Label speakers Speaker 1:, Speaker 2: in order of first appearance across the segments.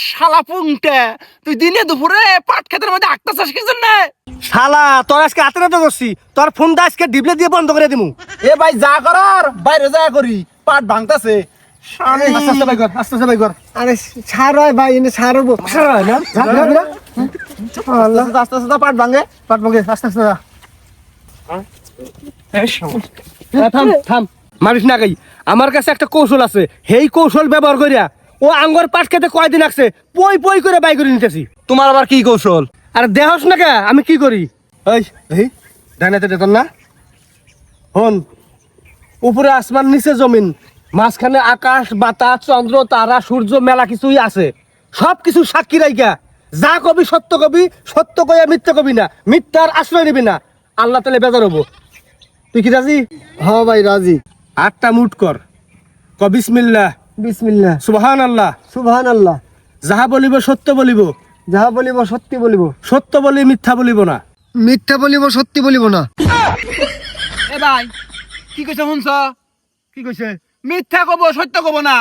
Speaker 1: শালা পুংটা তুই দিনে দুপুরে পাট ক্ষেতের মধ্যে আটটাছিস কি জন্য?
Speaker 2: শালা তোর আজকে আতরে তো করছি, তোর ফোনটা আজকে ডিবলে দিয়ে বন্ধ করে দিমু।
Speaker 1: এ ভাই যা করার বাইরে যা করি, পাট ভাঙতাছে।
Speaker 2: আস্তে আস্তে ভাই কর, আস্তে আস্তে ভাই কর।
Speaker 3: আরে ছাড় হয় ভাই, এনে ছাড়বো
Speaker 2: ছাড় হয় না, যা যা যা।
Speaker 1: আস্তে আস্তে পাট ভাঙে।
Speaker 2: পাট ভাঙে, আস্তে আস্তে যা। থাম থাম, মারিস না গাই। আমার কাছে একটা কৌশল আছে, সেই কৌশল ব্যবহার করিয়া ও আঙ্গর পাট খেতে কয়দিন আসছে পই পই করে বাই করে নিতেছি।
Speaker 1: তোমার আবার কি কৌশল?
Speaker 2: আর দেহস না কে আমি কি করি? এই ডাইনাতে দেখুন না, হন উপরে আসমান নিচে জমিন, মাঝখানে আকাশ বাতাস চন্দ্র তারা সূর্য মেলা কিছুই আছে। সব কিছু সাক্ষী রাইকা যা কবি সত্য কবি, সত্য কইয়া মিথ্যা কবি না, মিথ্যার আশ্রয় নিবি না। আল্লাহ তালে বেজার হবো। তুই কি রাজি?
Speaker 3: হ্যাঁ ভাই রাজি।
Speaker 2: আটটা মুট কর, ক বিসমিল্লাহ
Speaker 3: বিসমিল্লাহ,
Speaker 2: সুবহান আল্লাহ।
Speaker 3: সুবহানাল্লাহ।
Speaker 2: যাহা বলিব সত্য বলিব,
Speaker 3: যাহা বলিব সত্যি বলিব,
Speaker 2: সত্য বলি মিথ্যা বলিব না।
Speaker 3: মিথ্যা বলিব সত্যি বলিব না।
Speaker 1: এ ভাই কি কইছে শুনছ?
Speaker 2: কি কইছে?
Speaker 1: মিথ্যা কব সত্য কব না।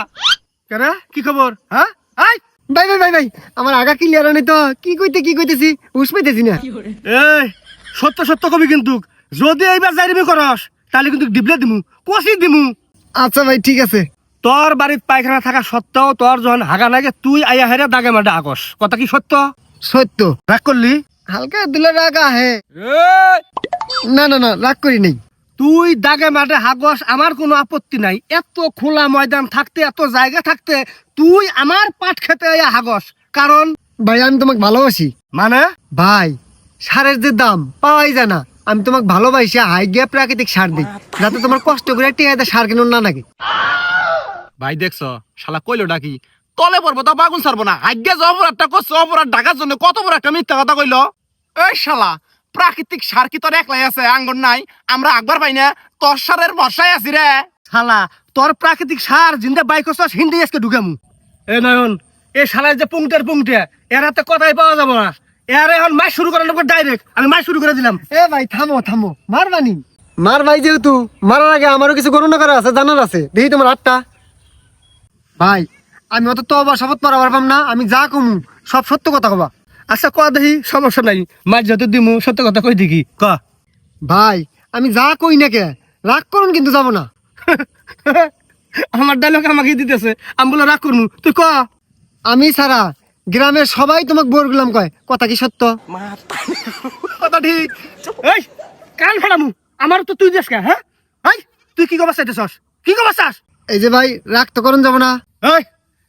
Speaker 2: কেরে কি খবর? হ্যাঁ আই
Speaker 3: ভাই ভাই ভাই ভাই, আমার আগা ক্লিয়ার নেই তো, কি কইতেছি হুশ পাইতেছি না।
Speaker 2: এই সত্য সত্য কবি, কিন্তু যদি এইবার যাইবি করস তাহলে কিন্তু ডিবলে দিমু, কষি দিমু।
Speaker 3: আচ্ছা ভাই ঠিক আছে।
Speaker 2: তোর বাড়ির পায়খানা থাকা সত্ত্বেও তোর যখন হাগা লাগে তুই আইয়া হেরে দাগে মাঠে আগস, কথা কি সত্য?
Speaker 3: সত্য।
Speaker 2: রাগ করলি?
Speaker 3: হালকা দিলে রাগ আহে।
Speaker 1: এই,
Speaker 3: না না না, রাগ করি নাই।
Speaker 2: তুই দাগে মাঠে হাগস, আমার কোনো আপত্তি নাই। এত খোলা ময়দান থাকতে, এত জায়গা থাকতে তুই আমার পাট খেতে আইয়া হাগস, কারণ
Speaker 3: ভাই আমি তোমাকে ভালোবাসি।
Speaker 2: মানে
Speaker 3: ভাই সারের যে দাম পাওয়াই যায় না, আমি তোমাকে ভালোবাসি হাই গিয়া প্রাকৃতিক সার দিই, যাতে তোমার কষ্ট করে টিয়া সার কেন না লাগে।
Speaker 1: ভাই দেখছ শালা কইলো ডাকি তলে পড়বো তা বাগুন ছাড়বো না। আজ্ঞা যে অপরাধটা করছে, অপরাধ ঢাকার জন্য কত বড় একটা মিথ্যা কথা কইলো। এই শালা প্রাকৃতিক সার কি তোর একলাই আছে? আঙ্গন নাই, আমরা আকবার পাই না, তোর সারের ভরসায় আছি রে।
Speaker 2: শালা তোর প্রাকৃতিক সার জিন্দা বাইক হচ্ছস হিন্দি আজকে ঢুকামু। এ নয়ন, এ শালার যে পুংটে এর হাতে কথাই পাওয়া যাবো না। এর এখন মাছ শুরু করার লোক ডাইরেক্ট আমি মাছ শুরু করে দিলাম।
Speaker 3: এ ভাই থামো থামো, মারবানি মার ভাই, যেহেতু মারার আগে আমারও কিছু গণনা করা আছে, জানার আছে। দেখি তোমার আটটা। ভাই আমি অত তো আবার শপথ পারা পারবাম না, আমি যা কমু সব সত্য কথা কবা।
Speaker 2: আচ্ছা ক দেখি, সমস্যা নাই, মাছ যত দিমু সত্য কথা কই দেখি ক।
Speaker 3: ভাই আমি যা কই না কে রাগ করুন কিন্তু যাব না।
Speaker 2: আমার ডায়লগ আমাকে দিতেছে, আমি বলে রাগ করবো, তুই ক।
Speaker 3: আমি ছাড়া গ্রামের সবাই তোমাকে বোর গুলাম কয়, কথা কি সত্য?
Speaker 2: কথা ঠিক। এই কান ফাড়ামু, আমার তো তুই দেশ কে? হ্যাঁ এই তুই কি কবার চাইতেছস, কি কবার চাস?
Speaker 3: এই যে ভাই রাগ তো করুন যাব না।
Speaker 2: এই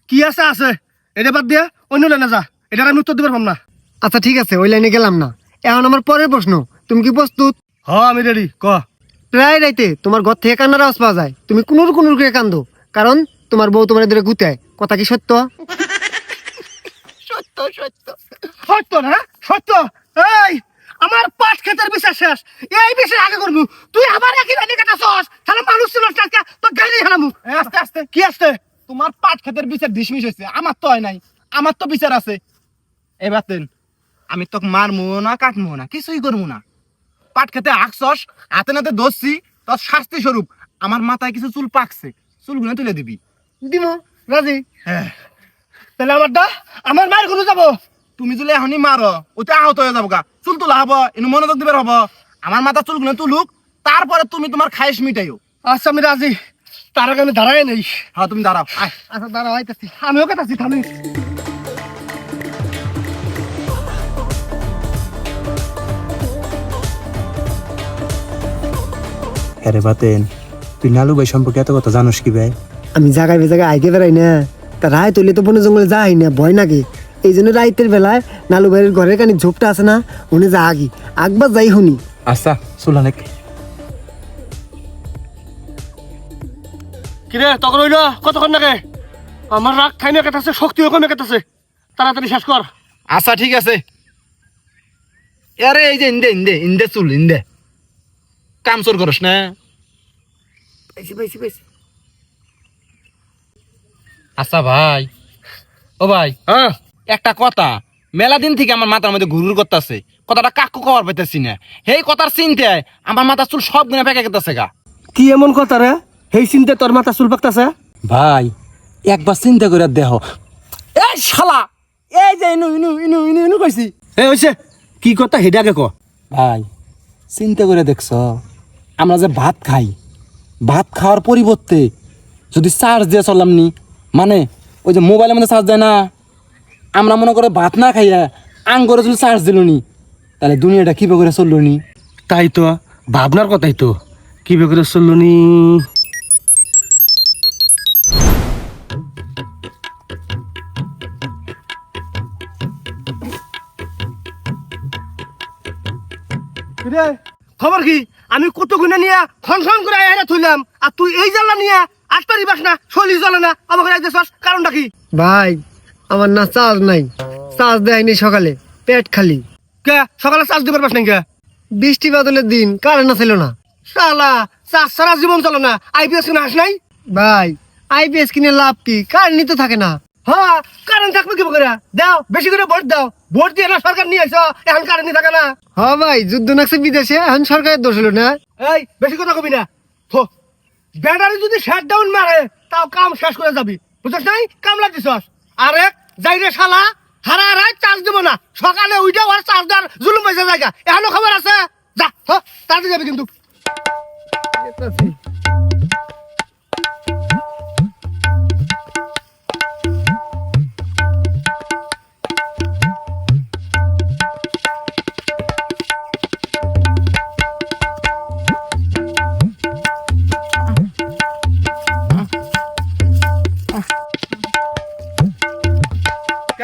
Speaker 2: কি আছে আছে, এটা বাদ দিয়ে অন্য লাইনে যা, এটার আমি উত্তর দিবার পাম না।
Speaker 3: আচ্ছা ঠিক আছে, ওই লাইনে গেলাম না। এখন আমার পরের প্রশ্ন, তুমি কি প্রস্তুত?
Speaker 2: হ আমি রেডি, ক।
Speaker 3: প্রায় রাইতে তোমার ঘর থেকে কান্নার আওয়াজ পাওয়া যায়, তুমি কুনুর কুনুর করে কান্দো, কারণ তোমার বউ তোমার ধরে গুতায়, কথা কি সত্য?
Speaker 1: সত্য সত্য
Speaker 2: সত্য না সত্য। এই আমার পাট ক্ষেতের বিচার শেষ, এই বিষয় আগে করবো। তুই আবার একই রানি কাটাছস, তাহলে মানুষ ছিল আজকে তো গাড়ি হারামু।
Speaker 1: আস্তে আস্তে
Speaker 2: কি আসতে?
Speaker 1: তোমার পাট ক্ষেতের বিচার ডিসমিস হয়েছে, আমার তো হয় নাই, আমার তো বিচার আছে। এবার তেন আমি তোকে মারমু না কাটমু না কিছুই করবো না। পাট খেতে আঁকছস, হাতে নাতে ধরছি, তোর শাস্তি স্বরূপ আমার মাথায় কিছু চুল পাকছে, চুলগুলো তুলে দিবি।
Speaker 3: দিমো রাজি।
Speaker 2: তাহলে আমার মায়ের কোনো যাবো।
Speaker 1: তুমি যদি এখনই মারো ওতে আহত হয়ে যাবো গা, চুল তোলা হবো, এনে মনোযোগ দিবার হবো। আমার মাথা চুলগুলো তুলুক, তারপরে তুমি তোমার খায়েশ মিটাইও।
Speaker 2: আচ্ছা আমি রাজি, তার আগে আমি দাঁড়াই নেই।
Speaker 1: হ্যাঁ তুমি দাঁড়াও, আয়।
Speaker 3: আচ্ছা দাঁড়া হইতাছি।
Speaker 2: আমিও কাটাচ্ছি, থামি।
Speaker 4: আরে বাতেন, তুই নালু ভাই সম্পর্কে এত কথা জানোস কি ভাই?
Speaker 3: আমি জায়গায় জায়গায় আইতে বেড়াই না, তা রায় তুলে তো বনে জঙ্গলে যাই না, ভয় নাকি। এই জন্য রাইতের বেলায় নালু ভাইয়ের ঘরের কানি ঝোপটা আছে না, উনি যা আগি আকবার যাই শুনি।
Speaker 4: আচ্ছা সুলানেক।
Speaker 2: কিরে তখন হইল কতক্ষণ নাকি? আমার রাগ খাইনে কেটেছে, শক্তিও কমে কেটেছে, তাড়াতাড়ি শেষ কর।
Speaker 1: আচ্ছা ঠিক আছে। আরে এই যে ইন্দে ইন্দে ইন্দে চুল ইন্দে কাম চোর করস না।
Speaker 3: পাইছি পাইছি পাইছি।
Speaker 1: আচ্ছা ভাই, ও ভাই,
Speaker 2: হ্যাঁ
Speaker 1: একটা কথা মেলা দিন থেকে আমার মাথার মধ্যে ঘুরঘুর করতেছে, কথাটা কাকু কবার পাইতেছি না। সেই কথার চিন্তায় আমার মাথার চুল সব গুণে পেকে গেতেছে গা।
Speaker 2: কি এমন কথা রে, সেই চিন্তা তোর মাথা চুল পাকতাছে?
Speaker 4: ভাই একবার চিন্তা করে দেহ।
Speaker 1: এই শালা এই যে ইনু ইনু ইনু ইনু ইনু কইছি।
Speaker 2: এই হইছে কি কথা হেডাকে ক।
Speaker 1: ভাই চিন্তা করে দেখছ, আমরা যে ভাত খাই, ভাত খাওয়ার পরিবর্তে যদি চার্জ দিয়ে চললাম নি, মানে ওই যে মোবাইলের মধ্যে চার্জ দেয় না, আমরা মনে করে ভাত না খাইয়া আঙ্গরে যদি চার্জ দিল নি, তাহলে দুনিয়াটা কিভাবে করে চললো নি?
Speaker 2: তাই তো ভাবনার কথাই তো কি করে চললো নি।
Speaker 3: রে খবর কি? আমি কত গুণে নিয়ে খনখন করে আয়া থইলাম, আর তুই এই জ্বালা নিয়ে আটটা দিবাস না, শরীর জ্বলে না, আমাকে রাখতেছস, কারণটা কি? ভাই আমার না চার্জ নাই, চার্জ দেয়নি সকালে, পেট খালি। কে সকালে চার্জ দিবার পাস নাই কে? বৃষ্টি বাদলের দিন কারেন্ট ছিল না, শালা চার্জ সারা জীবন চলে না। আইপিএস কিনে আস নাই? ভাই আইপিএস কিনে লাভ কি, কারেন্টই তো থাকে না। হ্যাঁ কারেন্ট থাকবে কি করে? দাও বেশি করে ভোট দাও, ভোট দিয়ে না সরকার নিয়ে আইছো, এখন কারেন্ট থাকে না। হ্যাঁ ভাই যুদ্ধ নাকছে বিদেশে, এখন সরকারের দোষ হলো না। এই বেশি কথা কবি না, ব্যাটারি যদি শাট ডাউন মারে তাও কাম শেষ করে যাবি, বুঝছ নাই? কাম লাগতেছস। আরে যাই রে শালা, হারা হারাই চার্জ দেবো না, সকালে উইটা আর চার্জ দেওয়ার জুলুম হয়েছে জায়গা, এখনো খবর আছে? যা তাড়াতাড়ি যাবি কিন্তু।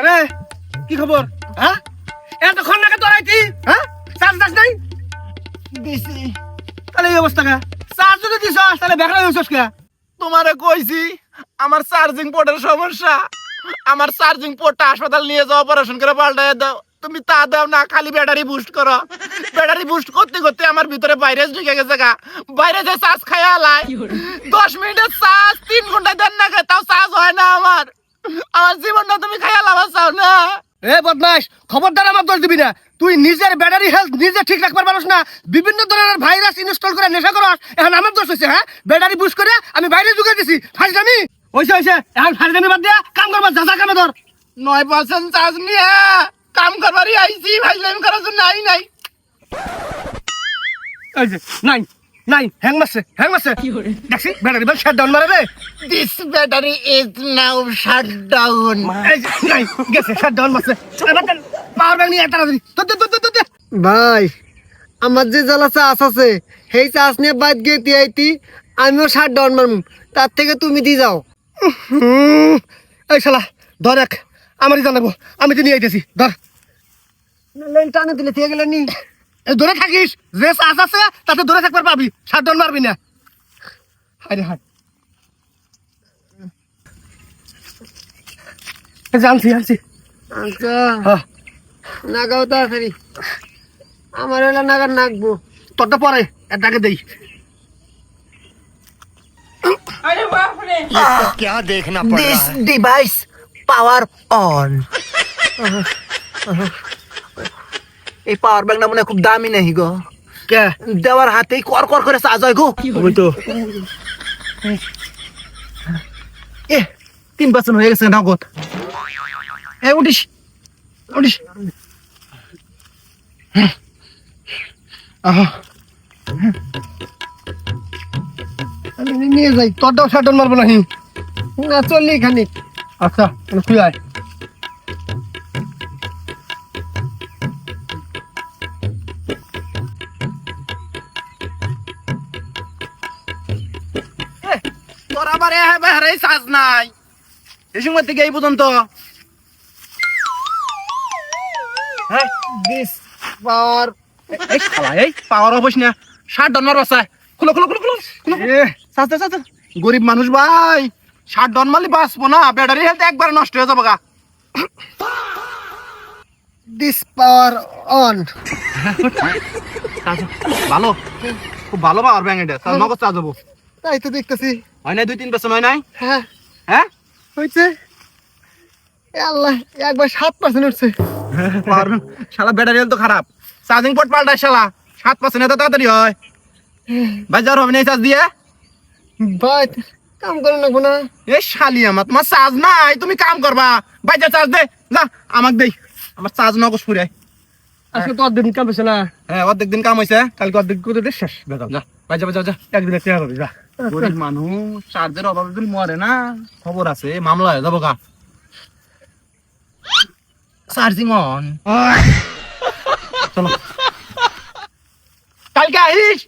Speaker 3: রে কি খবর? হ্যাঁ এতক্ষণ নাকি তোরাইতি, হ্যাঁ চার্জ দাস নাই?
Speaker 1: দিছি।
Speaker 3: তাহলে এই অবস্থা কে? চার্জ যদি দিছস তাহলে বেকার হইছস কে?
Speaker 1: তোমারে কইছি আমার চার্জিং পোর্টের সমস্যা, আমার চার্জিং পোর্টটা হাসপাতাল নিয়ে যাও, অপারেশন করে পাল্টায় দাও। তুমি তা দাও না, খালি ব্যাটারি বুস্ট করো। ব্যাটারি বুস্ট করতে করতে আমার ভিতরে ভাইরাস ঢুকে গেছে গা, ভাইরাসে চার্জ খাইয়া লাই। 10 মিনিটের চার্জ 3 ঘন্টা দেন না খায়, তাও চার্জ হয় না আমার। আমার জীবনটা তুমি খাইয়া লাভা চাও না?
Speaker 3: এ বদমাস, খবরদার আমার দোষ দিবি না। তুই নিজের ব্যাটারি হেলথ নিজে ঠিক রাখবার পারস না, বিভিন্ন ধরনের ভাইরাস ইনস্টল করে নেশা করস, এখন আমার দোষ হইছে? হ্যাঁ ব্যাটারি বুস্ট করে আমি বাইরে ঢুকে দিছি, ফাইজলামি হইছে হইছে। এখন ফাইজলামি বাদ দিয়া কাম করবা, যা যা কামে ধর।
Speaker 1: 9% চার্জ নিয়ে কাম করবারই আইছি, ভাইলাম করার জন্য আই নাই।
Speaker 3: এই যে নাই নাই, হ্যাং মারছে দেখছি ব্যাটারি বল শাট ডাউন মারে রে।
Speaker 1: This battery is now shut down.
Speaker 3: এই যে নাই গেছে, শাট ডাউন মারছে। পাওয়ার ব্যাংক নিয়ে তাড়াতাড়ি দে। ভাই আমার যে জ্বালা চাষ আছে সেই চাষ নিয়ে বাদ গিয়ে দিয়াইতি, আমিও শাট ডাউন মারমু, তার থেকে তুমি দিয়ে যাও। এই শালা ধর, এক আমারই জানাবো, আমি তো নিয়ে আইতেছি, ধর। লেন টানে দিলে থেকে গেলেন নি, ধরে থাকিস, যে চাষ আছে তাতে ধরে থাকবার পাবি, শাট ডাউন মারবি না। হায় হায় জানছি আচ্ছা নাগাও তাড়াতাড়ি, আমার এলা নাগার নাকবো, তোরটা পরে এটাকে দেই।
Speaker 1: This device power on. এই পাওয়ার ব্যাংকটা মনে হয় খুব দামি নাহি গো,
Speaker 3: কে
Speaker 1: দেওয়ার হাতেই কর কর করে চার্জ হয় গো।
Speaker 3: ওই তো
Speaker 1: 3% হয়ে গেছে নগদ। উঠিস
Speaker 3: আমি নিয়ে যাই, তোরটাও শাট ডাউন মারবো নাহি না, চললি খানিক। আচ্ছা তুই আয়।
Speaker 1: তোর আবার হারাই চার্জ নাই, এই সময় থেকে এই পর্যন্ত। হ্যাঁ
Speaker 3: দিস পাওয়ার
Speaker 1: এই পাওয়ার অফিস না, শাট ডাউন মারবা চাই। খুলো চাচা, গরিব মানুষ ভাই, শাট ডাউন মারলে বাঁচবো না, ব্যাটারি হেলথ একবার নষ্ট হয়ে যাবো গা।
Speaker 3: This power on.
Speaker 1: ভালো, খুব ভালো পাওয়ার ব্যাংক এটা, নগদ চার্জ হবো।
Speaker 3: তাই তো দেখতেছি।
Speaker 1: হয় নাই 2-3% হয় নাই?
Speaker 3: হ্যাঁ
Speaker 1: হ্যাঁ
Speaker 3: হয়েছে। আল্লাহ একবার 7% উঠছে।
Speaker 1: পাওয়ার ব্যাংক শালা ব্যাটারি হেলথ তো খারাপ, চার্জিং পোর্ট পাল্টায় শালা, 7% এত তাড়াতাড়ি হয়। ভাই যার হবে না চার্জ দিয়ে?
Speaker 3: ভাই কাম করে না গোনা।
Speaker 1: এ শালি আমার, তোমার চার্জ নাই, তুমি কাম করবা, ভাই যা চার্জ দে। যা আমাক দেই আমার চার্জ নগস পুরে
Speaker 2: আজকে তো অর্ধেক কাম হয়েছে না
Speaker 1: হ্যাঁ অর্ধেক দিন কাম হয়েছে
Speaker 2: কালকে অর্ধেক করে দে শেষ বেতন
Speaker 1: যা ভাই যা যা যা
Speaker 2: একদিনে চেয়ার হবে যা
Speaker 1: গরিব মানুষ চার্জের অভাবে যদি মরে না খবর আছে মামলা হয়ে যাবো গা চার্জিং অন চলো কালকে আহিস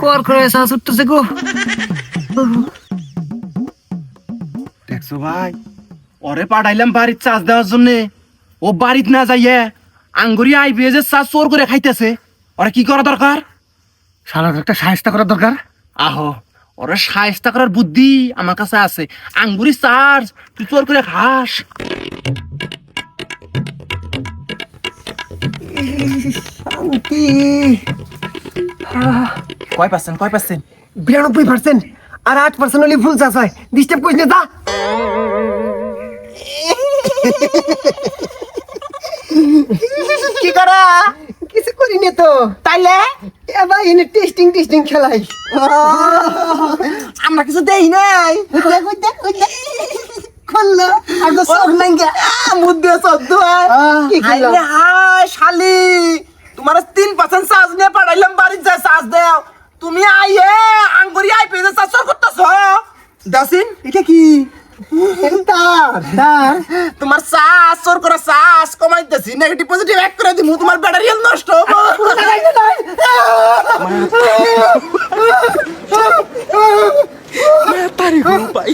Speaker 2: কর করে শ্বাস উঠতেছে গো
Speaker 1: দেখছো ভাই ওরে পাঠাইলাম বাড়ির চার্জ দেওয়ার জন্য ও বাড়িত না যাইয়ে আঙ্গুরি আইপিএস এর চার্জ চোর করে খাইতেছে ওরা কি করা দরকার
Speaker 2: শালার একটা সাহায্য করার দরকার
Speaker 1: আহো ওরা সায়স্তা করার বুদ্ধি আমার কাছে আছে আঙ্গুরি চার্জ তুই চোর করে খাস
Speaker 3: শান্তি
Speaker 1: কয় পার্সেন্ট
Speaker 3: 92% আর 8% হলে ফুল চাষ হয় ডিস্টার্ব করিস না যা
Speaker 1: কি করা
Speaker 3: কিছু করি না তো
Speaker 1: তাইলে
Speaker 3: এবার এনে টেস্টিং খেলাই
Speaker 1: আমরা কিছু দেই নাই
Speaker 3: খুললো আর তো সব নাই গে
Speaker 1: মুদ্দে সদ্দ
Speaker 3: কি খেলো
Speaker 1: হাই শালি তোমার 3% চার্জ নিয়ে পাঠাইলাম বাড়ির যা চার্জ দাও তুমি আইয়ে আঙ্গুরি আইপিএস চার্জ চোর করতেছ দাসিন
Speaker 3: এটা কি তার
Speaker 1: তোমার চার্জ চোর করা চার্জ কমাইতেছি নেগেটিভ পজিটিভ এক করে দিমু তোমার ব্যাটারি নষ্ট হবে তারি গো ভাই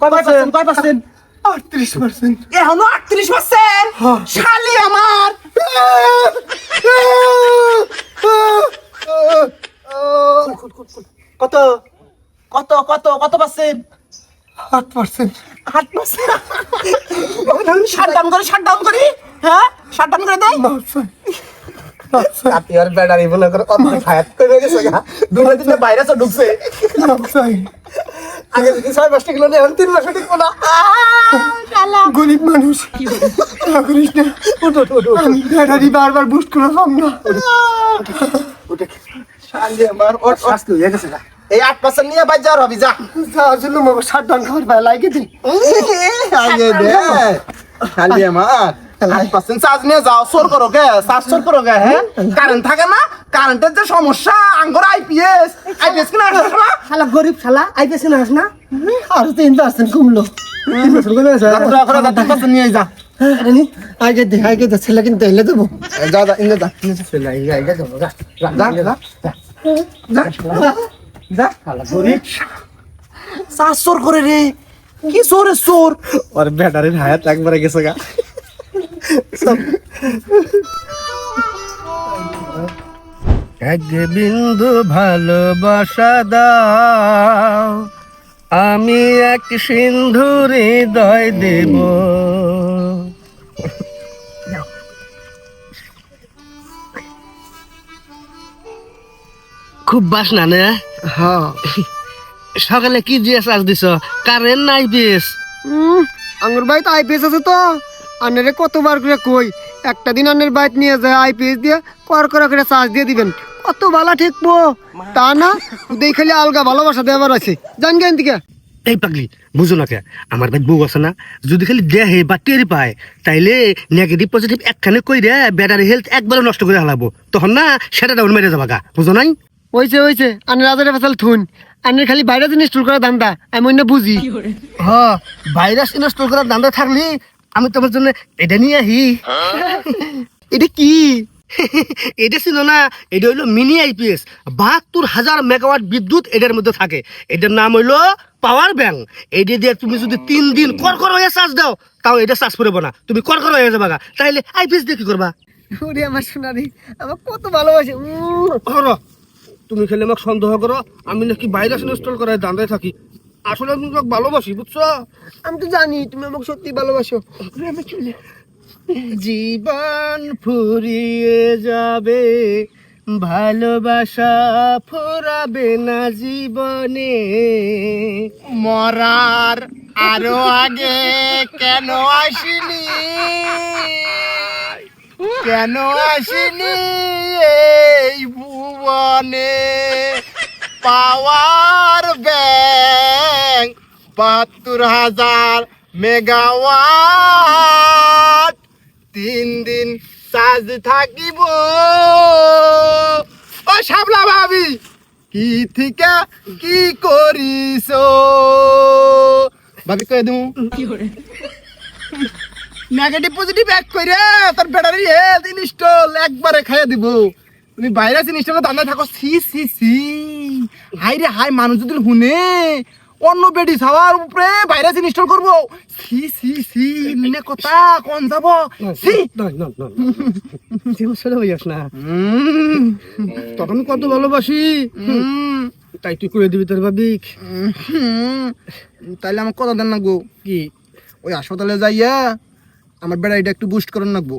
Speaker 1: কয় পার্সেন্ট
Speaker 3: 38%
Speaker 1: এখনো 38% শালি আমার কত কত কত কত পার্সেন্ট
Speaker 3: 8%
Speaker 1: 8% শাটডাউন করি হ্যাঁ শাটডাউন করে দেই আপনি আর ব্যাটারি বলে করে কত ফায়ার করে গেছে গা দুই দিন ভাইরাসও ঢুকছে আগে যদি 6-5 কিলো নেই এখন 3 মাস ঠিক না
Speaker 3: গরিব মানুষ করিস না আমি ব্যাটারি বারবার বুস্ট করে পাম না
Speaker 1: শালি আমার ওর শাস্তি হয়ে গেছে গা এই 8% নিয়ে বাজার হবে যা
Speaker 3: যাওয়ার জন্য আমার শাটডাউন খাবার ভাই লাগে দে
Speaker 1: আগে দে শালি আমার 8% চার্জ নিয়ে যাও চোর করো গে চার্জ চোর করো গে হ্যাঁ কারেন্ট থাকে না কারেন্টের যে সমস্যা আঙ্গর আইপিএস কিনা আসছে না
Speaker 3: শালা গরিব শালা আইতেছে না না আর 3% কমলো 3% কমে গেছে
Speaker 1: করে 8% নিয়ে যা
Speaker 3: আগে দে ছেলে কিন্তু এলে দেবো
Speaker 1: যা যা ইন্দে যা
Speaker 3: ছেলে আগে দেবো যা
Speaker 1: যা গরিব চার্জ চোর করে রে কি চোরের চোর
Speaker 2: ওর ব্যাটারির হায়াত একবারে গেছে গা এক বিন্দু ভালোবাসা দাও আমি এক সিন্ধু হৃদয় দেব খুব বাসনা না
Speaker 3: হ্যাঁ
Speaker 2: সকালে কি দিয়ে চার্জ দিছ কারেন্ট নাই বেশ
Speaker 3: আঙ্গুর ভাই তো আইপিএস আছে তো আন্নারে কতবার করে কই একটা দিন আন্নের বাইক নিয়ে যায় আইপিএস দিয়ে করে চার্জ দিয়ে দিবেন কত ভালো ঠেকবো তা না দেখালে আলগা ভালোবাসা দেওয়ার আছে জান জ্ঞান দিকে
Speaker 2: এই পাগলি বুঝো না কে আমার ভাই বউ আছে না যদি খালি দেহে বা টেরি পায় তাইলে নেগেটিভ পজিটিভ একখানে কইরে ব্যাটারি হেলথ একবারে নষ্ট করে হালাবো তখন না সেটা ডাউন মেরে যাবা গা বুঝো নাই
Speaker 3: হয়েছে আন্নের রাজারে ফেসাল থুন আন্নের খালি বাইরে জিনিস টুল করা ধান্দা আমি অন্য বুঝি
Speaker 2: হ ভাইরাস ইনস্টল করার দান্দা থাকলি আমি তোমার জন্য এটা নিয়ে আহি
Speaker 3: এটা কি
Speaker 2: এটা ছিল না এটা হইলো মিনি আইপিএস 72,000 মেগাওয়াট বিদ্যুৎ এটার মধ্যে থাকে এটার নাম হইলো পাওয়ার ব্যাংক এইটা দিয়ে তুমি যদি 3 দিন কর হয়ে চার্জ দাও তাও এটা চার্জ করবো না তুমি কর হয়ে যাবা গা তাইলে আইপিএস দিয়ে কি করবা
Speaker 3: ওরে আমার সোনারি আমার কত ভালোবাসে
Speaker 2: তুমি খেলে আমাকে সন্দেহ করো আমি নাকি ভাইরাস ইনস্টল করার দান্দায় থাকি আসলে আমি তোমাকে ভালোবাসি বুঝছো
Speaker 3: আমি তো জানি তুমি আমাকে সত্যি ভালোবাসো
Speaker 2: জীবন ফুরিয়ে যাবে ভালোবাসা ফুরাবে না জীবনে
Speaker 1: মরার আরো আগে কেন আসিনি, কেন আসিনি এই ভুবনে, পাওয়ার ব্যাংক ৭২,০০০ মেগাওয়াট, ৩ দিন চার্জ থাকিব। ও শাবলা ভাবি কি থিকা কি করিস ভাবি কয়ে দেবো নেগেটিভ পজিটিভ এক করে তোর ব্যাটারি হেলথ ইনস্টল একবারে খাইয়ে দিব। তুমি ভাইরাস ইনস্টল দাঁড়ায় থাকো, সি সি সি হাই রে হাই, মানুষ যদি শুনে অন্য বেডি ছাওয়ার উপরে ভাইরাস ইনস্টল করবো, সি সি সি মিনে কথা কোন যাব সি।
Speaker 2: না তখন কত ভালোবাসি, তাই তুই করে দিবি তোর ভাবিক।
Speaker 1: তাইলে আমার কথা দেন লাগবো
Speaker 2: কি
Speaker 1: ওই হাসপাতালে যাইয়া আমার ব্যাটারিটা একটু বুস্ট করার লাগবো।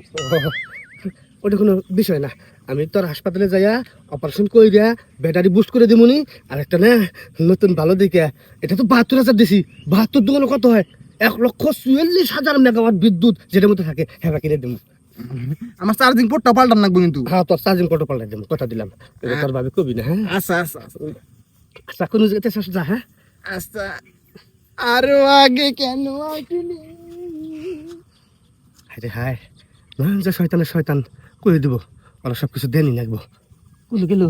Speaker 2: ওটা কোনো বিষয় না, আমি তোর হাসপাতালে যাইয়া অপারেশন কইরা ব্যাটারি বুস্ট করে দিমুনি। আর একটা না নতুন ভালো দিকে, এটা তো ৭২,০০০ দিছি, ৭২ দোকানে কত হয়, ১,৪৪,০০০ মেগাওয়াট বিদ্যুৎ যেটার মধ্যে থাকে, হ্যাঁ কিনে দেবো।
Speaker 1: আমার চার্জিং পোর্টটা পাল্টান লাগবো কিন্তু।
Speaker 2: হ্যাঁ তোর চার্জিং কত পাল্টাই দেবো, কথা দিলাম। এটা তোর ভাবি কবি না, হ্যাঁ
Speaker 1: আচ্ছা আচ্ছা
Speaker 2: আচ্ছা কোনো জায়গাতে শেষ যা। হ্যাঁ
Speaker 1: আচ্ছা আরো আগে কেন আসিনি।
Speaker 2: হায় হায় না, যে শয়তানের শয়তান করে দিব, ওরা সব কিছু দেনই লাগবো। কুলু গেলু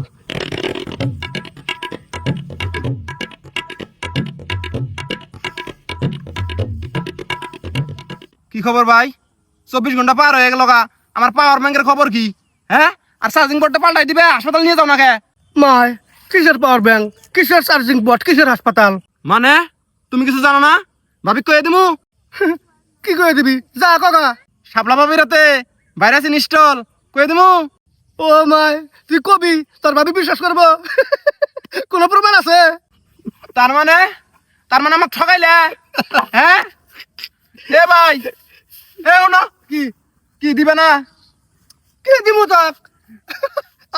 Speaker 1: কি খবর ভাই? ২৪ ঘন্টা পার হয়ে গেল গা, আমার পাওয়ার ব্যাংকের খবর কি? হ্যাঁ আর চার্জিং পোর্টটা পাল্টাই দিবে, হাসপাতাল নিয়ে যাও না কে?
Speaker 2: মায় কিসের পাওয়ার ব্যাংক, কিসের চার্জিং বোর্ড, কিসের হাসপাতাল?
Speaker 1: মানে তুমি কিছু জানো না? ভাবি কয়ে দিমু
Speaker 2: কি করে দিবি, যা কাকা।
Speaker 1: শাপলা ভাবির রাতে ভাইরাস ইনস্টল কয়ে দিমু।
Speaker 2: ও মায় তুই কবি, তোর ভাবি বিশ্বাস করবো? কোনো প্রমাণ আছে?
Speaker 1: তার মানে আমাকে ঠকাইলে? হ্যাঁ এ ভাই এ না কি কি দিবে না?
Speaker 2: কি দিব তোর?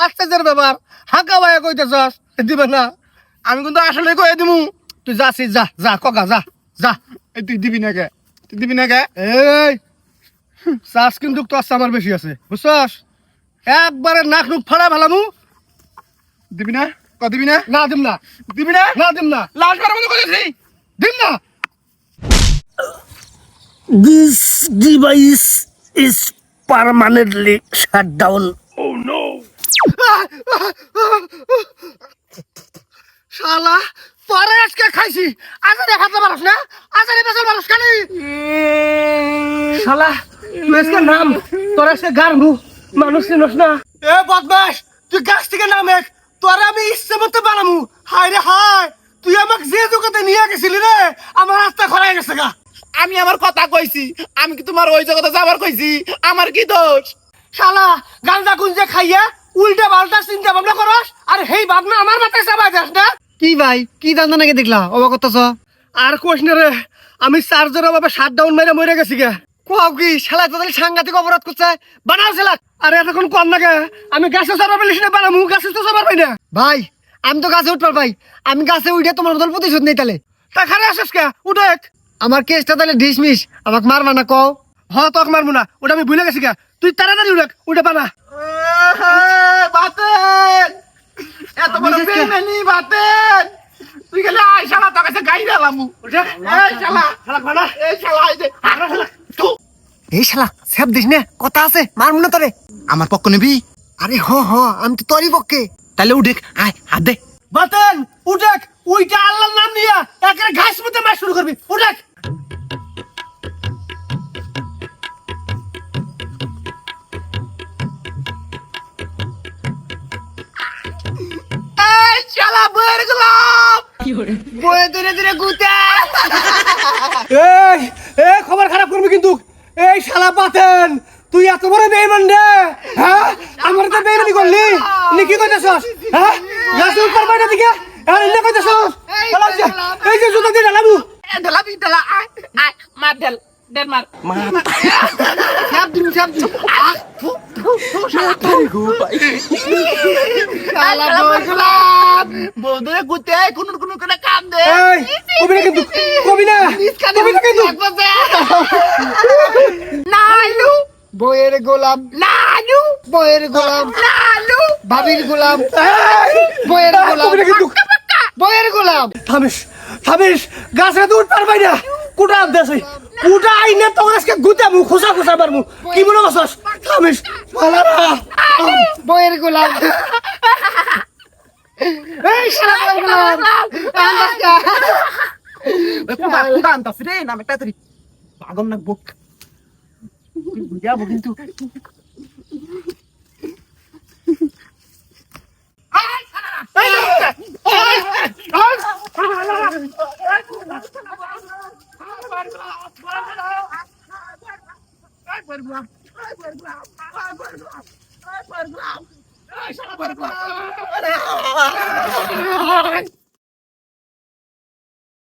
Speaker 2: আশ্চর্যের ব্যাপার, হাঁকা ভাইয়া কইতেছস দিবে না?
Speaker 1: আমি কিন্তু আসলে কয়ে দিমু।
Speaker 2: তুই যাচ্ছিস, যা যা কাকা যা যা।
Speaker 1: এই তুই দিবি না কে? তুই দিবি না কে?
Speaker 2: এই চাষ কিন্তু তোর আমার বেশি আছে বুঝছস, একবারে নাক নুক ফাড়া ভালামু।
Speaker 1: দিবি না? ক দিবি না?
Speaker 2: না দিম না,
Speaker 1: দিবি না?
Speaker 2: না দিম না,
Speaker 1: লাস্ট বার মতো কইছি
Speaker 2: দিম না। This device is permanently shut down. Oh no! শালা পরে আজকে খাইছি, আজারে খাতে পারস না, আজারে বেসার মানুষ খালি। শালা তুই আজকে নাম, তোর আজকে গারমু, মানুষ চিনস না। এ বদমাস তুই গাছ থেকে নামে, তোর আমি ইচ্ছে মতো বানামু। হায় রে হায়, তুই আমাকে যে জগতে নিয়ে গেছিলি রে, আমার রাস্তা খরাই গেছে গা।
Speaker 1: আমি আমার কথা কইছি, আমি কি তোমার ওই জগতে যাবার কইছি? আমার কি দোষ?
Speaker 2: শালা গাঁজা গুঞ্জে খাইয়া উল্টা পাল্টা চিন্তা ভাবনা করস, আর সেই ভাবনা আমার মাথায় চাপাই যাস না।
Speaker 3: কি ভাই কি দান্দা নাকি দেখলা অবাক করতেছ?
Speaker 2: আর কোশ না রে, আমি চার্জারের ভাবে শাট ডাউন মেরে মরে গেছি গে।
Speaker 3: কোয়াও কি শালা তো তাহলে সাংঘাতিক অপরাধ করছে, বানাও শালা।
Speaker 2: আরে এতক্ষণ কম না গে, আমি গাছে চাপা পেলিস না, বানামু গাছে তো চাপার পাই না।
Speaker 3: ভাই আমি তো গাছে উঠবার ভাই, আমি গাছে উঠে তোমার বদল প্রতিশোধ নেই তাহলে।
Speaker 2: তা খারে আসিস কে, উঠে।
Speaker 3: আমার কেসটা তাহলে ডিসমিস, আমাকে মারবা না কও।
Speaker 2: হ্যাঁ তোকে মারবো না, ওটা আমি ভুলে গেছি গে। তুই তাড়াতাড়ি উঠে বানা।
Speaker 1: বাতেন এত বড় বেইমানি বাতেন, তুই গেলে আই শালা তোর কাছে গাই দিলাম। এই শালা
Speaker 2: শালা বানা।
Speaker 1: এই শালা এই যে
Speaker 3: এই শালা স্যাপ দিস না, কথা আছে, মারমু না তোরে।
Speaker 1: আমার পক্ষ নিবি?
Speaker 3: আরে হ হ আমি তো তোরই পক্ষে।
Speaker 1: তাহলে উঠে আয় হাত দে।
Speaker 2: বাতেন উঠে, উইটা আল্লাহর নাম নিয়া একের ঘাস মতো মার শুরু করবি, উঠে।
Speaker 1: এই শালা বইয়ের গোলাপ বইয়ে ধীরে ধীরে গুতে।
Speaker 2: এই এই খবর খারাপ করবি কিন্তু। এই শালা বাতেন তুই এত বড় বেঈমান রে, হ্যাঁ আমার তো বেঈমানি করলি, নি কি কইতেছস? হ্যাঁ গাছে উঠবার পাই না দিকে, আর এনে কইতেছস? এই যে জুতা দিয়ে ঢালাবু।
Speaker 1: ঢালাবি ঢালা আয় আয় মার ঢেল ঢেল মার
Speaker 3: স্যাপ দিন স্যাপ দিন।
Speaker 1: শালা বইয়ের গোলাপ বউ ধরে গুতে কোন কোন করে কাল
Speaker 2: এই কবি না কিন্তু কবি না কবি না কিন্তু
Speaker 3: নালু বইয়ের গোলাম নালু বইয়ের গোলাম নালু ভাবির গোলাম বইয়ের গোলাম
Speaker 2: কবি না কিন্তু
Speaker 3: বইয়ের গোলাম
Speaker 2: থামিস থামিস গাছে তো উঠতে পারবাই না কুটা দেশে কুটা আইনে তো আজকে গুতামু খোসা খোসা মারমু কি মনে করছস থামিস মালারা
Speaker 3: বইয়ের গোলাম এই শালা বইয়ের গোলাম আন্দাজটা
Speaker 1: কুদা আনতাছি রে নামে তাড়াতাড়ি পাগল না বুক যাবো কিন্তু